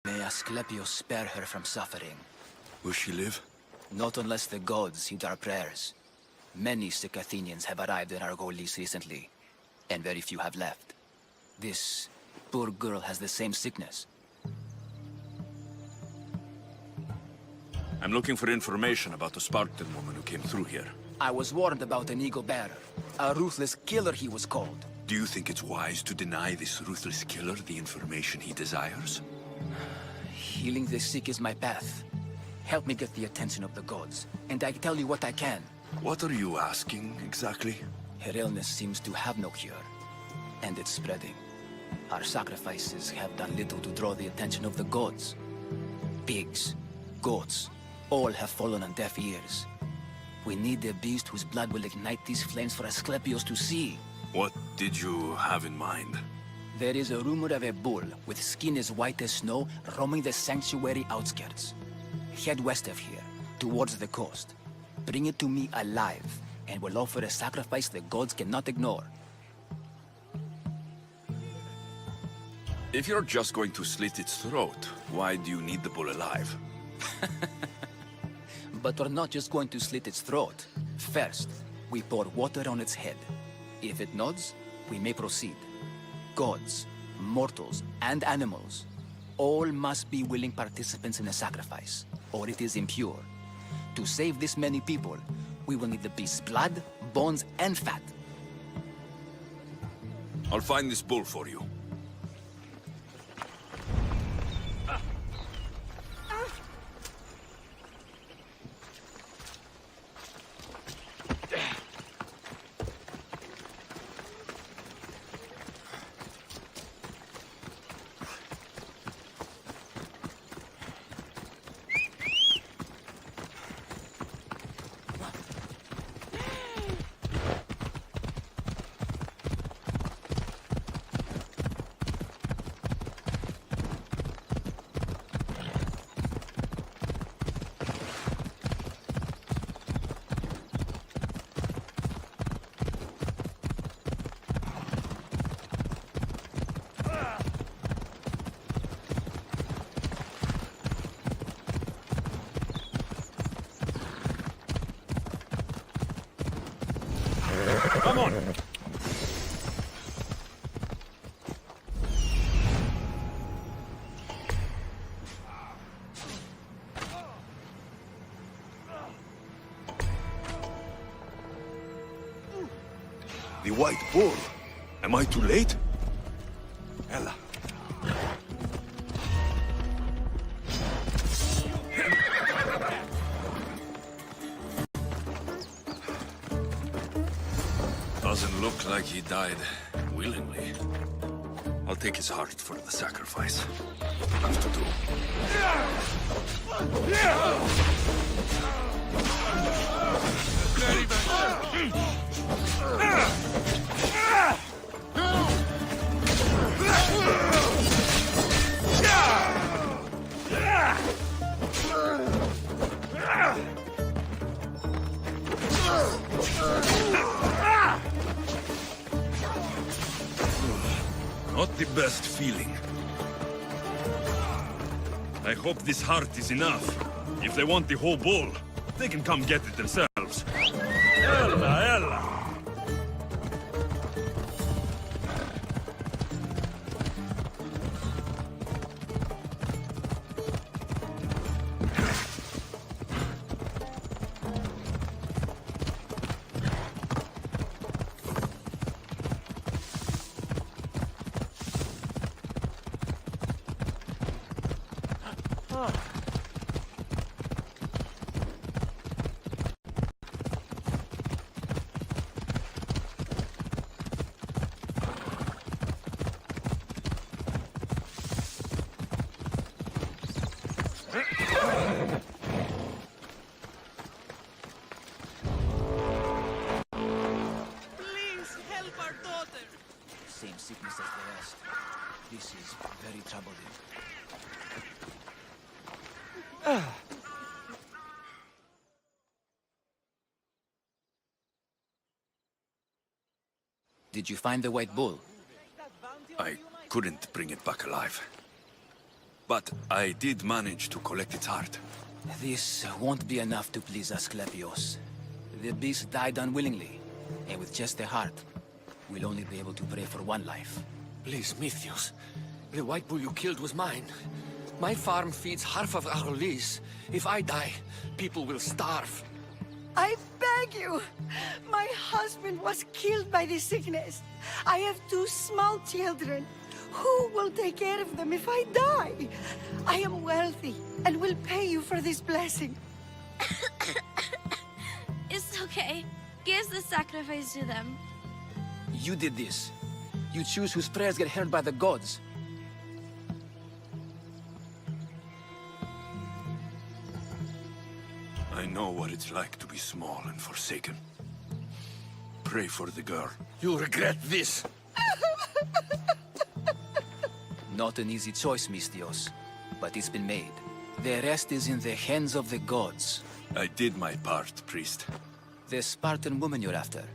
May Asclepius spare her from suffering. Will she live? Not unless the gods heed our prayers. Many sick Athenians have arrived in Argolis recently, and very few have left. This poor girl has the same sickness. I'm looking for information about the Spartan woman who came through here. I was warned about an eagle bearer. A ruthless killer he was called. Do you think it's wise to deny this ruthless killer the information he desires? Healing the sick is my path. Help me get the attention of the gods, and I tell you what I can. What are you asking, exactly? Her illness seems to have no cure, and it's spreading. Our sacrifices have done little to draw the attention of the gods. Pigs, goats, all have fallen on deaf ears. We need a beast whose blood will ignite these flames for Asclepius to see. What did you have in mind? There is a rumor of a bull with skin as white as snow roaming the sanctuary outskirts. Head west of here, towards the coast. Bring it to me alive, and we'll offer a sacrifice the gods cannot ignore. If you're just going to slit its throat, why do you need the bull alive? But we're not just going to slit its throat. First, we pour water on its head. If it nods, we may proceed. Gods, mortals, and animals, all must be willing participants in the sacrifice, or it is impure. To save this many people, we will need the beast's blood, bones, and fat. I'll find this bull for you. Come on! The White Bull. Am I too late? Ella. Doesn't look like he died willingly. I'll take his heart for the sacrifice. Have to do. Not the best feeling. I hope this heart is enough. If they want the whole bull, they can come get it themselves. Ella, Ella! Same sickness as the rest. This is very troubling. Did you find the White Bull? I couldn't bring it back alive. But I did manage to collect its heart. This won't be enough to please Asclepios. The beast died unwillingly, and with just a heart, we'll only be able to pray for one life. Please, Mythios. The white bull you killed was mine. My farm feeds half of our lease. If I die, people will starve. I beg you! My husband was killed by this sickness. I have 2 small children. Who will take care of them if I die? I am wealthy and will pay you for this blessing. It's okay. Give the sacrifice to them. You did this. You choose whose prayers get heard by the gods. I know what it's like to be small and forsaken. Pray for the girl. You'll regret this. Not an easy choice, Mystios, but it's been made. The rest is in the hands of the gods. I did my part, priest. The Spartan woman you're after.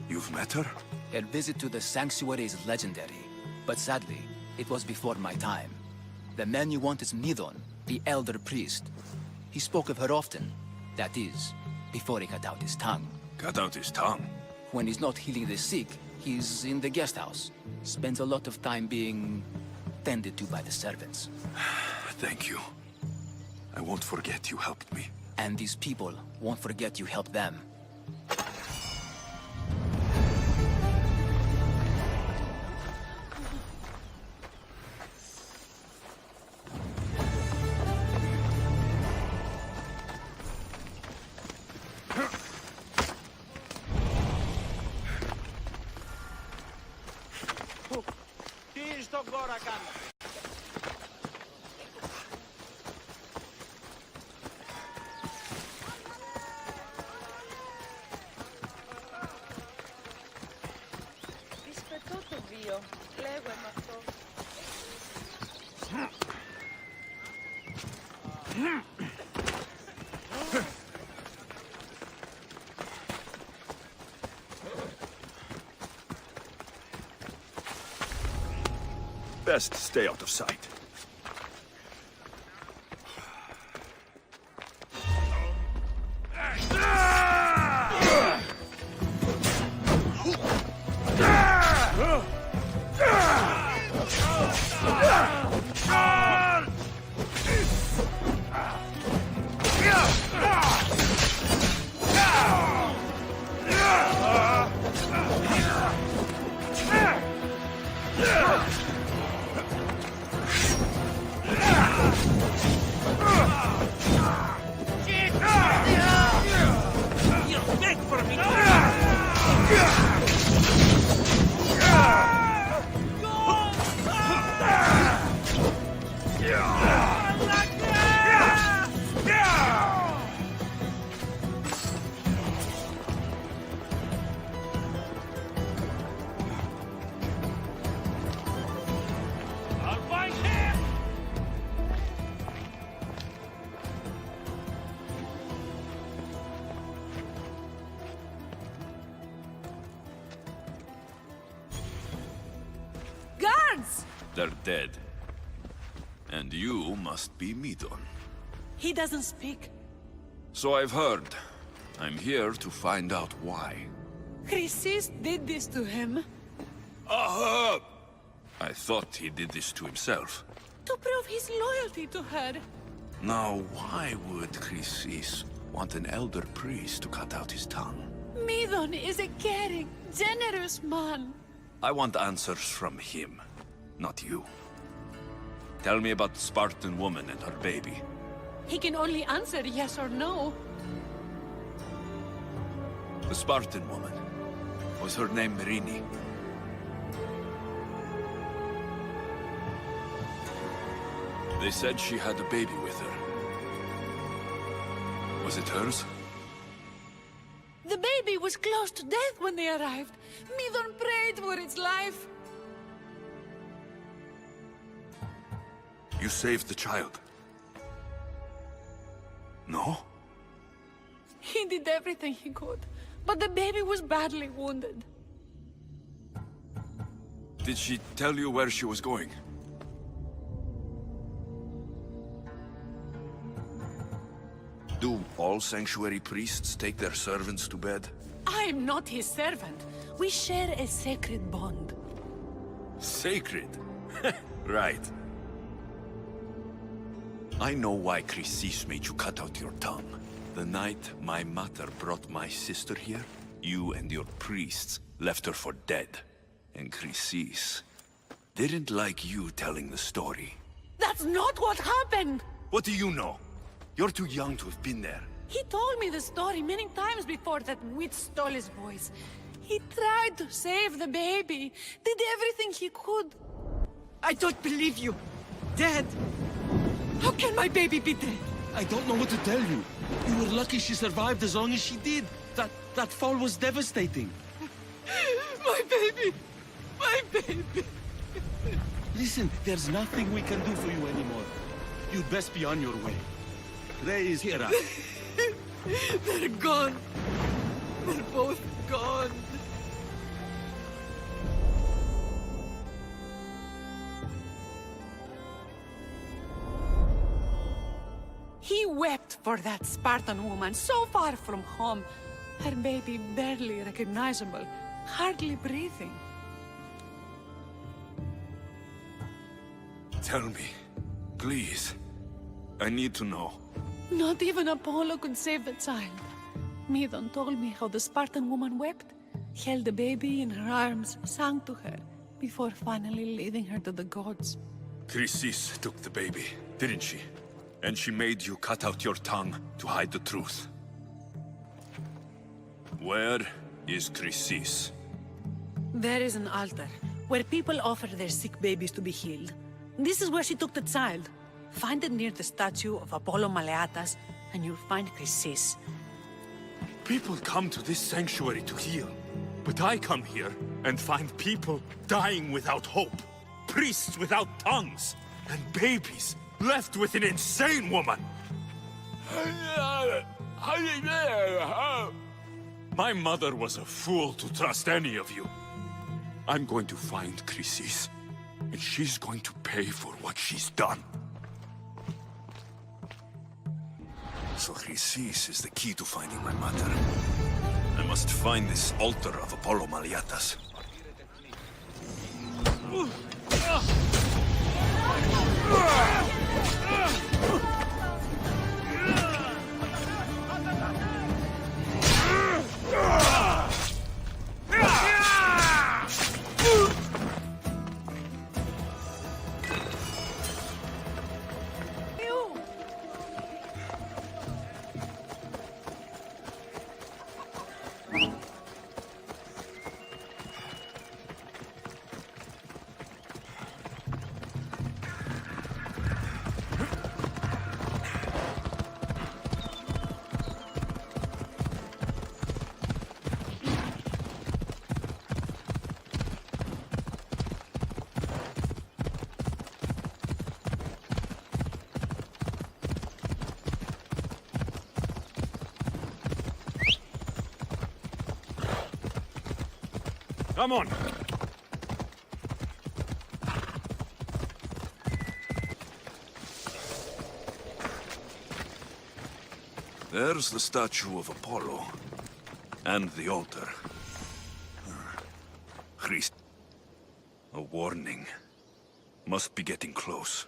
You've met her? Her visit to the sanctuary is legendary, but sadly, it was before my time. The man you want is Midon, the elder priest. He spoke of her often. That is, before he cut out his tongue. Cut out his tongue? When he's not healing the sick, he's in the guest house. Spends a lot of time being tended to by the servants. Thank you. I won't forget you helped me. And these people won't forget you helped them. Best stay out of sight. They're dead. And you must be Midon. He doesn't speak. So I've heard. I'm here to find out why. Chrysis did this to him. Aha! I thought he did this to himself. To prove his loyalty to her. Now, why would Chrysis want an elder priest to cut out his tongue? Midon is a caring, generous man. I want answers from him, not you. Tell me about the Spartan woman and her baby. He can only answer yes or no. The Spartan woman. Was her name Merini? They said she had a baby with her. Was it hers? The baby was close to death when they arrived. Midon prayed for its life. You saved the child. No? He did everything he could, but the baby was badly wounded. Did she tell you where she was going? Do all sanctuary priests take their servants to bed? I'm not his servant. We share a sacred bond. Sacred? Right. I know why Chrysis made you cut out your tongue. The night my mother brought my sister here, you and your priests left her for dead. And Chrysis didn't like you telling the story. That's not what happened! What do you know? You're too young to have been there. He told me the story many times before that witch stole his voice. He tried to save the baby, did everything he could. I don't believe you. Dead. How can my baby be dead? I don't know what to tell you. You were lucky she survived as long as she did. That fall was devastating. My baby! My baby! Listen, there's nothing we can do for you anymore. You'd best be on your way. Ray is here. They're gone. They're both gone. He wept for that Spartan woman so far from home. Her baby barely recognizable, hardly breathing. Tell me, please. I need to know. Not even Apollo could save the child. Medon told me how the Spartan woman wept, held the baby in her arms, sang to her, before finally leading her to the gods. Chrysis took the baby, didn't she? And she made you cut out your tongue to hide the truth. Where is Chrysis? There is an altar, where people offer their sick babies to be healed. This is where she took the child. Find it near the statue of Apollo Maleatas, and you'll find Chrysis. People come to this sanctuary to heal. But I come here and find people dying without hope. Priests without tongues. And babies left with an insane woman. My mother was a fool to trust any of you. I'm going to find Chrysis, and she's going to pay for what she's done. So Chrysis is the key to finding my mother. I must find this altar of Apollo Maleatas. Come on! There's the statue of Apollo. And the altar. Chrysis. A warning. Must be getting close.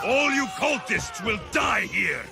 All you cultists will die here!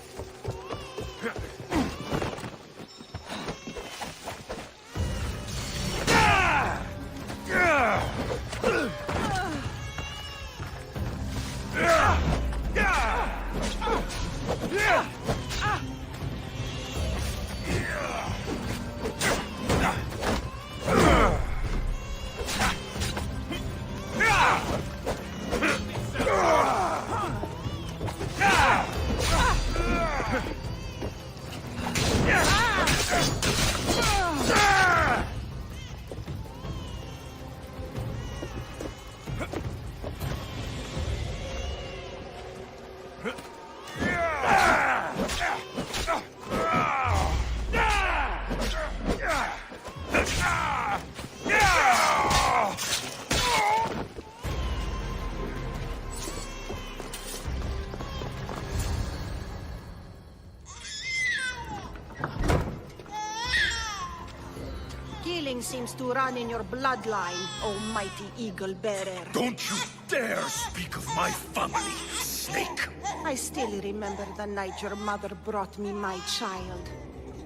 seems to run in your bloodline, almighty eagle bearer. Don't you dare speak of my family, snake! I still remember the night your mother brought me my child.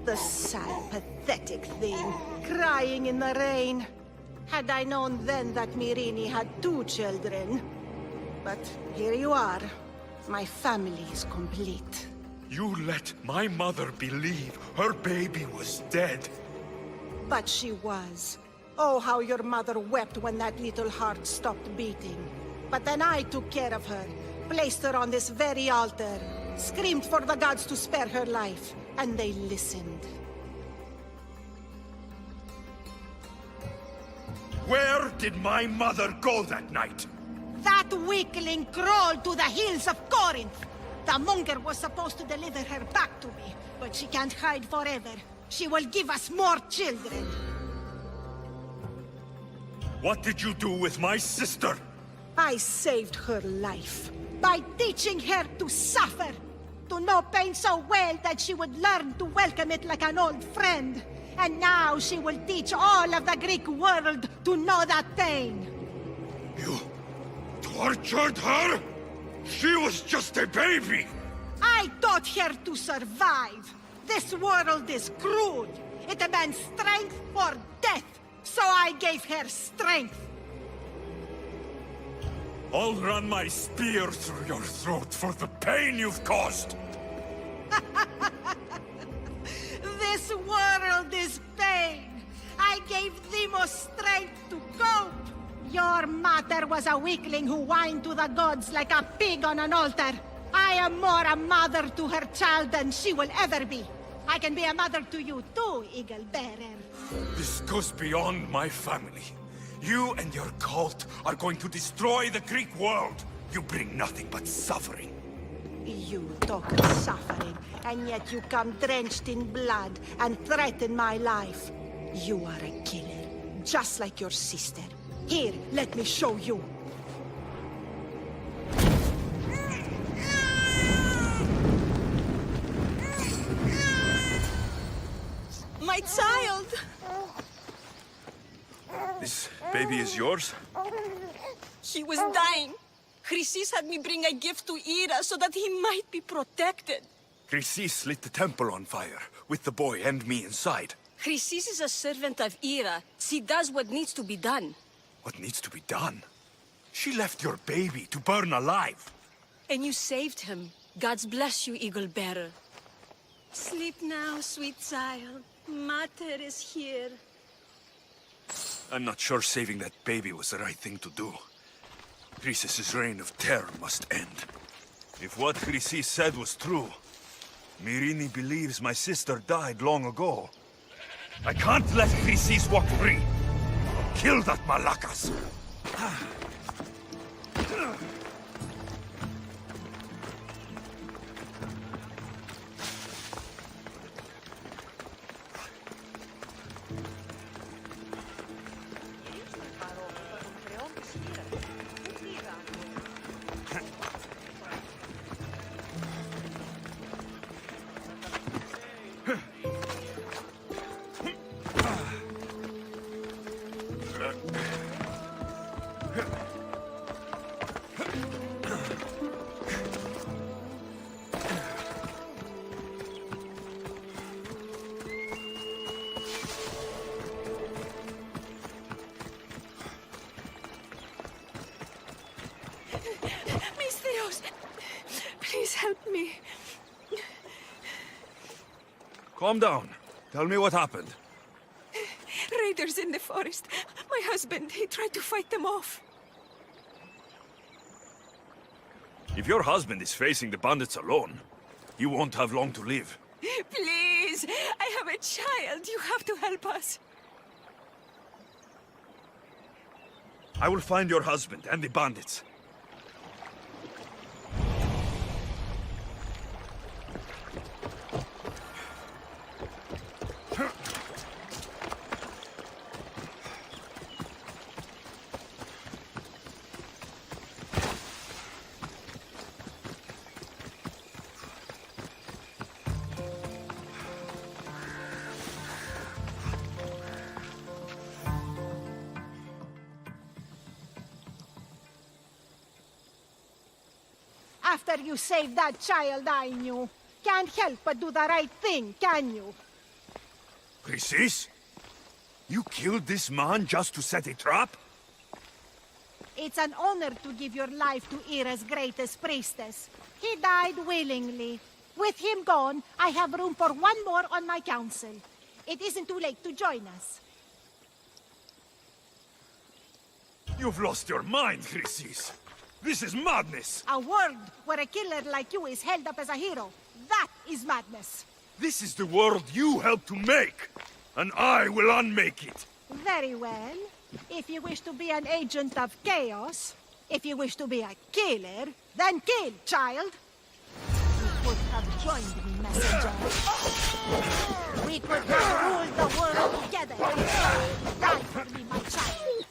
The sad, pathetic thing, crying in the rain. Had I known then that Myrini had 2 children. But here you are. My family is complete. You let my mother believe her baby was dead. But she was. Oh, how your mother wept when that little heart stopped beating. But then I took care of her, placed her on this very altar, screamed for the gods to spare her life, and they listened. Where did my mother go that night? That weakling crawled to the hills of Corinth. The monger was supposed to deliver her back to me, but she can't hide forever. She will give us more children. What did you do with my sister? I saved her life by teaching her to suffer, to know pain so well that she would learn to welcome it like an old friend. And now she will teach all of the Greek world to know that pain. You tortured her? She was just a baby! I taught her to survive. This world is cruel. It demands strength or death. So I gave her strength. I'll run my spear through your throat for the pain you've caused! This world is pain. I gave Demos strength to cope. Your mother was a weakling who whined to the gods like a pig on an altar. I am more a mother to her child than she will ever be. I can be a mother to you too, Eagle Bearer. This goes beyond my family. You and your cult are going to destroy the Greek world. You bring nothing but suffering. You talk of suffering, and yet you come drenched in blood and threaten my life. You are a killer, just like your sister. Here, let me show you. My child! This baby is yours? He was dying. Chrysis had me bring a gift to Ira so that he might be protected. Chrysis lit the temple on fire, with the boy and me inside. Chrysis is a servant of Ira. She does what needs to be done. What needs to be done? She left your baby to burn alive. And you saved him. Gods bless you, Eagle Bearer. Sleep now, sweet child. Mater is here. I'm not sure saving that baby was the right thing to do. Chrysis' reign of terror must end. If what Chrysis said was true, Myrini believes my sister died long ago. I can't let Chrysis walk free. Kill that Malakas! Please help me. Calm down. Tell me what happened. Raiders in the forest. My husband, he tried to fight them off. If your husband is facing the bandits alone, you won't have long to live. Please, I have a child. You have to help us. I will find your husband and the bandits. After you saved that child I knew. Can't help but do the right thing, can you? Chrysis? You killed this man just to set a trap? It's an honor to give your life to Era's greatest priestess. He died willingly. With him gone, I have room for one more on my council. It isn't too late to join us. You've lost your mind, Chrysis. This is madness. A world where a killer like you is held up as a hero. That is madness. This is the world you helped to make, and I will unmake it. Very well. If you wish to be an agent of chaos, if you wish to be a killer, then kill, child. You could have joined me, messenger. We could have ruled the world together. Die for me, my child.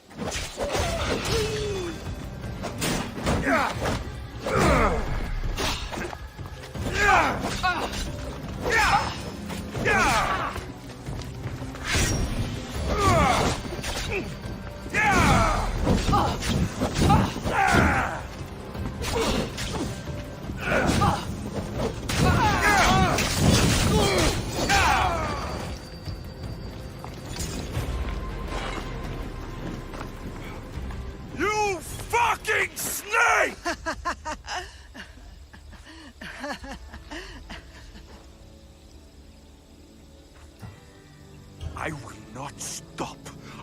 You fucking snake! I will not stop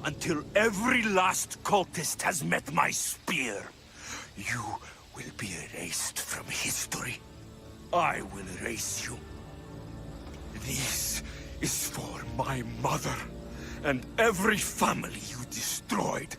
until every last cultist has met my spear. You will be erased from history. I will erase you. This is for my mother and every family you destroyed.